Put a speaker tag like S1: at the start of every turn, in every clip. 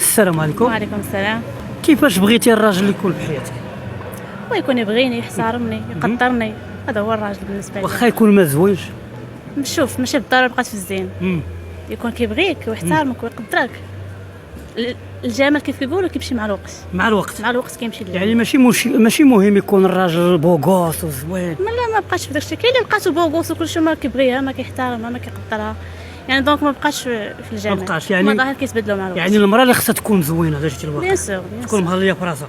S1: السلام عليكم.
S2: وعليكم السلام.
S1: كيفاش بغيتي الراجل اللي يكون في حياتك؟
S2: هو يكون يبغيني، يحترمني، يقدرني، هذا هو الراجل بالنسبه لي.
S1: واخا يكون ما زوينش.
S2: شوف، ماشي بالضروره بقات في الزين، يكون كيبغيك ويحترمك ويقدرك. الجمال كيف كيقولوا كيمشي مع الوقت.
S1: مع الوقت.
S2: مع الوقت كيمشي الجمال.
S1: يعني ماشي مهم يكون الراجل بوغوس وزوين.
S2: ما بقاش في داكشي. كاين اللي بقاتو بوغوس وكلشي ما كيبغيها، ما كيحترمها، ما كيقدرها، يعني دونك ما بقاش في الجمال.
S1: ما بقاش يعني
S2: المظاهر كيتبدلوا مع الوقت.
S1: يعني المراه اللي خصها تكون زوينه على جهه الواقع.
S2: بيان سور
S1: تكون مهليه في راسها.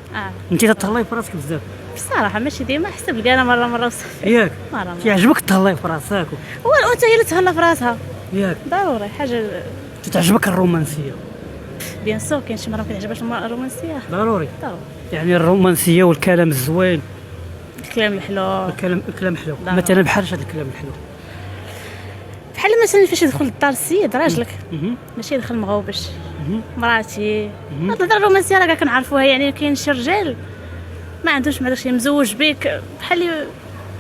S1: انت تتهلاي في راسك بزاف.
S2: بصراحه ماشي ديما، حسب الكاله مره وصافي.
S1: ياك
S2: مره
S1: كيعجبك تهلاي في راسك
S2: هو الانثى هي اللي تهلا في راسها.
S1: ياك
S2: ضروري حاجه.
S1: تعجبك الرومانسيه؟
S2: بيان سور كاين شي مرة ما كتعجبهاش الرومانسيه.
S1: ضروري. يعني الرومانسيه والكلام الزوين،
S2: الكلام الحلو.
S1: الكلام حلو. مثلا بحال هذا الكلام الحلو،
S2: بحال مثلا فاش يدخل للدار السيد راجلك، ماشي يدخل مغوبش. مراتي الهضره الرومانسيه راه كنعرفوها. يعني كاين شي رجال ما عندوش داكشي، مزوج بك بحال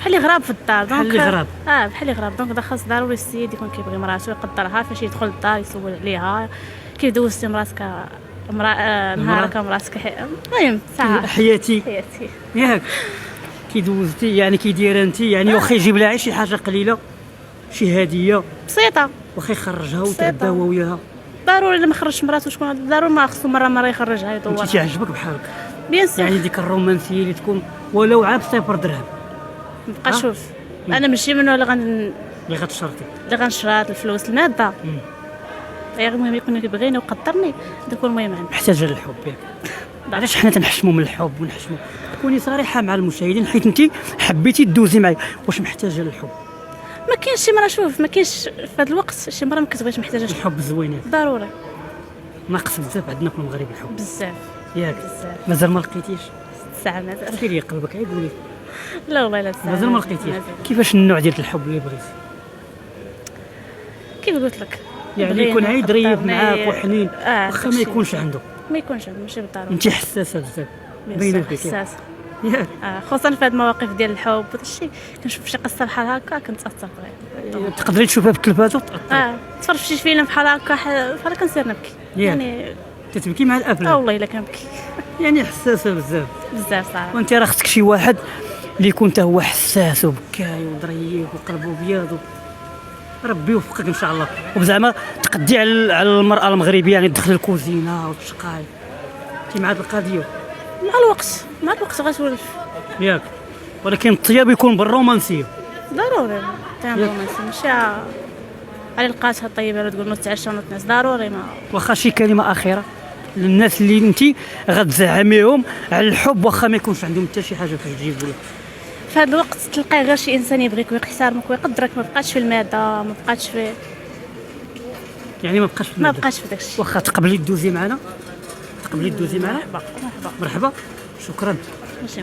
S2: غراب في الدار.
S1: بحال غراب.
S2: بحال غراب. دونك دا خاص ضروري السيد يكون كيبغي مراته، يقدرها. فاش يدخل للدار يسول عليها، كيف دوزتي مراتك نهارك مراتك. المهم ساعه
S1: حياتي ياك كي دوزتي، يعني كي دايره انت، يعني واخا يجيب لها شي حاجه قليله، شي هديه
S2: بسيطه،
S1: واخا يخرجها وتغدا هو وياها.
S2: ضروري الا ما خرجش مراته شكون ضروري ما خصو مره يخرجها يدورها.
S1: انت تعجبك بحالك؟
S2: بيان سور.
S1: يعني ديك الرومانسيه اللي تكون ولو عاب 0 درهم.
S2: نبقى شوف، انا ماشي منو اللي
S1: غتشرطي،
S2: اللي غنشرط الفلوس الماده. غير المهم يكون كيبغيني ويقدرني، هذاك هو المهم عندي.
S1: محتاجه للحب ياك. علاش حنا تنحشموا من الحب ونحشموا؟ كوني صريحه مع المشاهدين، حيت انت حبيتي دوزي معايا. واش محتاجه للحب؟
S2: ما كاينش شي مرة، شوف، ما كاينش في هذا الوقت شي مرة ما كتبغيش، محتاجه
S1: الحب زوينات.
S2: ضروري.
S1: ناقص بزاف عندنا في المغرب الحب.
S2: بزاف
S1: ياك
S2: بزاف.
S1: مازال ما لقيتيش؟
S2: الساعه مازال.
S1: سيري قلبك عيب ولي.
S2: لا والله لا، الساعه
S1: مازال ما لقيتيش. كيفاش النوع ديال الحب اللي بغيتي؟
S2: كيف قلت لك،
S1: يعني يكون عيد ريب معاك وحنين، واخا ما يكونش عنده.
S2: ماشي بالضروره.
S1: انت حساسه بزاف، باينه فيك.
S2: حساسه
S1: ياك
S2: خصوصا في هذه المواقف ديال الحب وداكشي. كنشوف شي قصه بحال هكا كنتاثر غير.
S1: تقدري تشوفها في التلفازه وتاثري.
S2: تفرج في شي فيلم بحال هكا بحال كنسير نبكي. يعني
S1: تتبكي مع الافلام؟
S2: والله الا كنبكي.
S1: يعني حساسه بزاف
S2: صراحه.
S1: وانت راه خصك شي واحد اللي يكون حتى هو حساس وبكاي وظريف وقلبه ابيض. ربي يوفقك ان شاء الله. وبزعما تقدي على المراه المغربيه، يعني تدخل الكوزينه وتشقاي. انت مع هذه القضيه؟ مع الوقت غتولف
S2: ياك.
S1: ولكن الطياب يكون بالرومانسيه.
S2: ضروري رومانسي، ماشي على لقاتها طيبه لا تقول نتعشى ونتنعس. ضروري. ما
S1: واخا شي كلمه اخيره للناس اللي انت غتزعميهم على الحب، واخا ما يكونش عندهم حتى شي حاجه في الجيب ولا
S2: في هذا الوقت تلقى غير شي انسان يبغيك ويحترمك ويقدرك. ما بقاش في الماده، ما بقاش في داكشي.
S1: واخا تقبلي تدوزي معنا،
S2: مرحبا.
S1: مرحبا. شكرا.
S2: ماشي